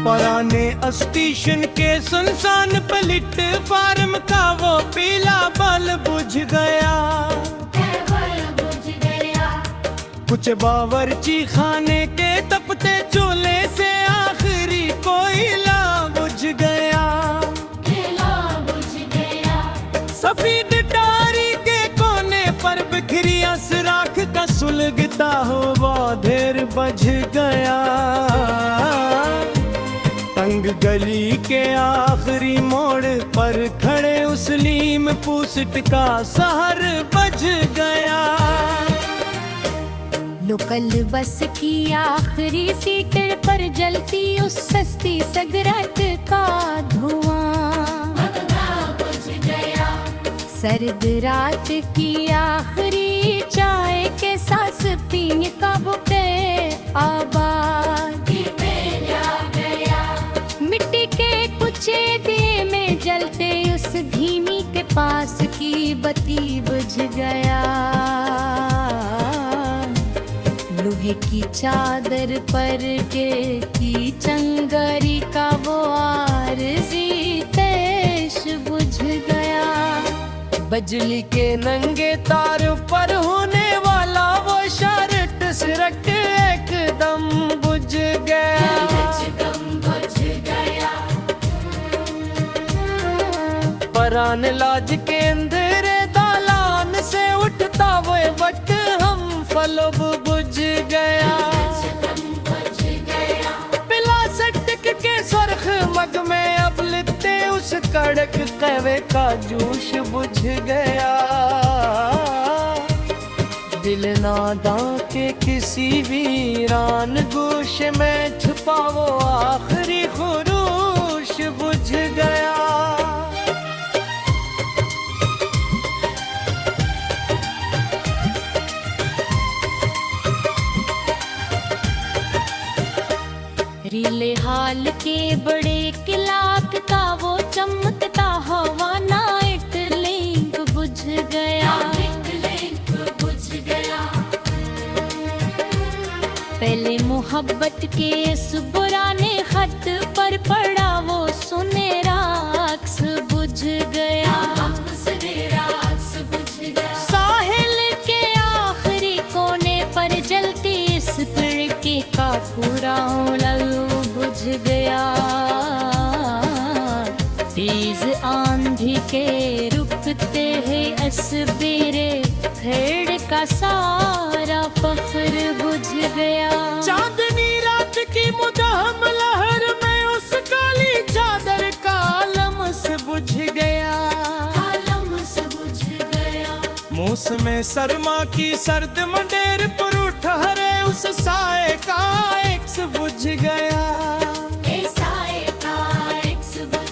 पुराने स्टेशन के सुनसान प्लेटफार्म का वो पीला बल्ब बुझ गया। कुछ बावर्ची खाने के तपते चूल्हे से आखिरी कोयला बुझ गया। सफेद टारी के कोने पर बिखरी असराख का सुलगता हुआ ढेर बज गया। तंग गली के आखिरी मोड़ पर खड़े उस लीम पूसट का सहर बज गया। लोकल बस की आखिरी सीट पर जलती उस सस्ती सिगरेट का धुआं। सर्द रात की आखिरी चाय के साथ पीने का बुके आबाद। मिट्टी के कुचे दिए में जलते उस धीमी के पास की बत्ती बुझ गया। लोहे की चादर पर के की चंगारी का वो आरज़ी तेश बुझ गया। बिजली के नंगे तार पर होने वाला वो शर्ट सिरक एकदम बुझ गया। परान लाज के अंधेरे दालान से उठता वो वट हम फलब बुझ गया। पिला सटक के सुर्ख मग में अब लिते उस कड़क कहवे का जूश बुझ गया। दिल नादा के किसी वीरान गोश में छुपा वो आखिरी खुरूश बुझ गया। रीले हाल के बड़े किलाक का वो चमकता हवा नाइट लिंक बुझ गया। पहले मोहब्बत के इस पुराने खत पर पड़ा वो सुनहरा अक्स बुझ गया। साहिल के आखिरी कोने पर जलती इस खिड़की का पूरा बुझ गया। तेज आंधी के रुकते हैं असबीरे भेड़ का सारा फख्र बुझ गया। चांदनी रात की मुदाहम लहर में उस काली चादर का लम्स बुझ गया। मौसम सरमा की सर्द मंडेर पर उठहरे उस साए का एक्स बुझ गया।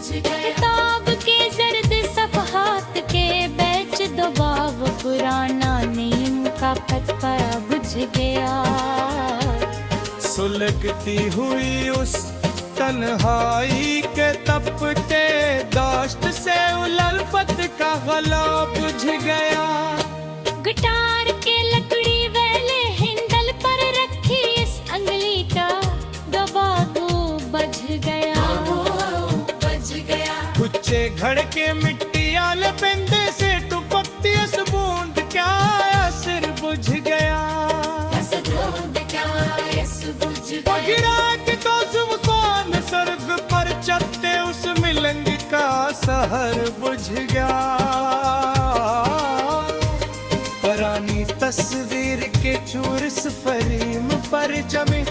किताब के जर्द सफ़हात के बैच दबाव पुराना नीम का पत्ता बुझ गया। सुलगती हुई उस तन्हाई के तपते दाश्त से उलफत का गला बुझ गया। गिटार के लकड़ी वाले हैंडल पर रखी इस अंगली का दबाव बज गया। कुछ घड़ के मिट्टी आले पेंदे से टुपकती उस बूंद क्या असर बुझ गया। गिरा के तो सुबसान सर्ग पर चलते उस मिलंग का सहर बुझ गया। पुरानी तस्वीर के चूर इस फरीम पर जमे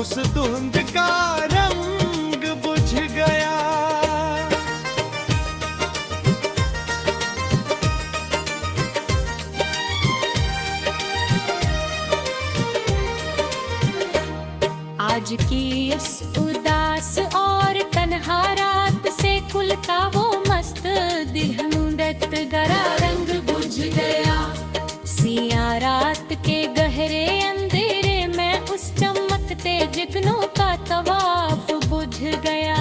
उस धुंध का रंग बुझ गया। आज की इस उदास और तन्हा रात से खुलता वो मस्त दिहंगत गरा रंग बुझ गया। सिया रात के गहरे अंधेरे में उस चमकते जिगनों का तवाफ बुझ गया।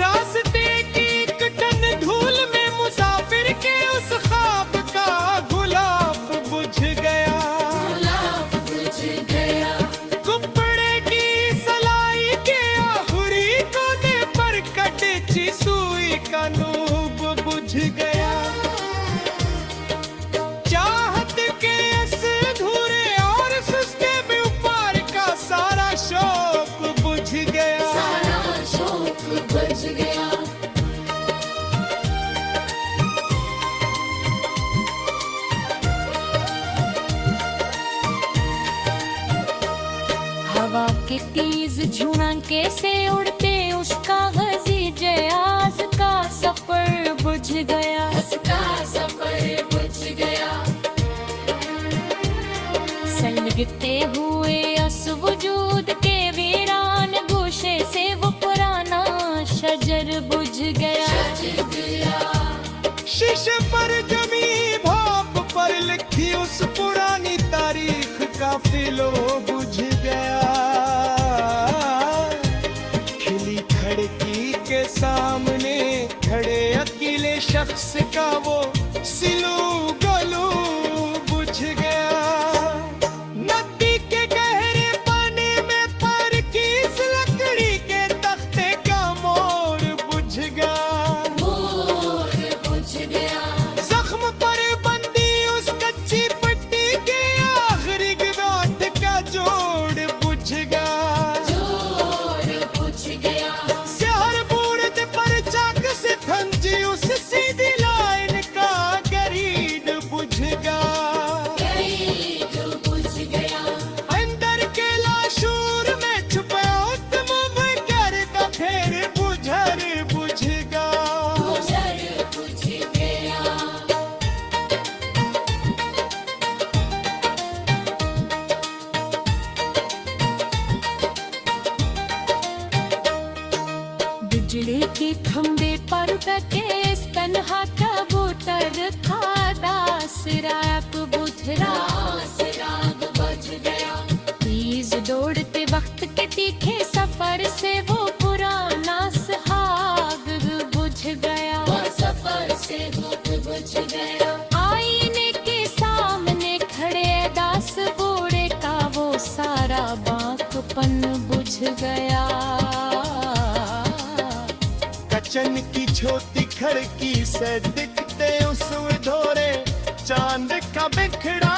रास्ते की कटन धूल में मुसाफिर के उस ख्वाब का गुलाब बुझ गया। कपड़े की सलाह ये तीज झुणके से उड़ते उसका गजीज आज का सफर बुझ गया, उसका सफर बुझ गया। सलगते हुए अस वजूद के वीरान गोशे से वो पुराना शजर बुझ गया, शीशे पर जमी भाप पर लिखी उस पुरानी तारीख का फिलो बुझ गया। खिली खिड़की के सामने खड़े अकेले शख्स का वो सिलू गलू बुझ गया। नदी के गहरे पानी में पर की इस लकड़ी के तख्ते का मोड़ बुझ गया, जख्म पर बंदी उस कच्ची पट्टी के आखिरी गांठ का जोड़ बुझ गया। शहर बूढ़ पर चाक से थंजी उस सीधी लाइन का गरीड बुझ गया। अंदर के लाशूर में छुपा तुम घर का फिर बुझर बुझ गया। बिजली के खंबे पर बैठे इस तन्हा कबूतर था दास रात बुधरा बज गया। तीज दौड़ते वक्त के तीखे सफर से वो पुराना सुहाग बुझ गया, सफर से बुझ गया। आईने के सामने खड़े दास बूढ़े का वो सारा बांकपन बुझ गया। कचन की छोटी खिड़की से दिखते उस धोरे चांद का बिखड़ा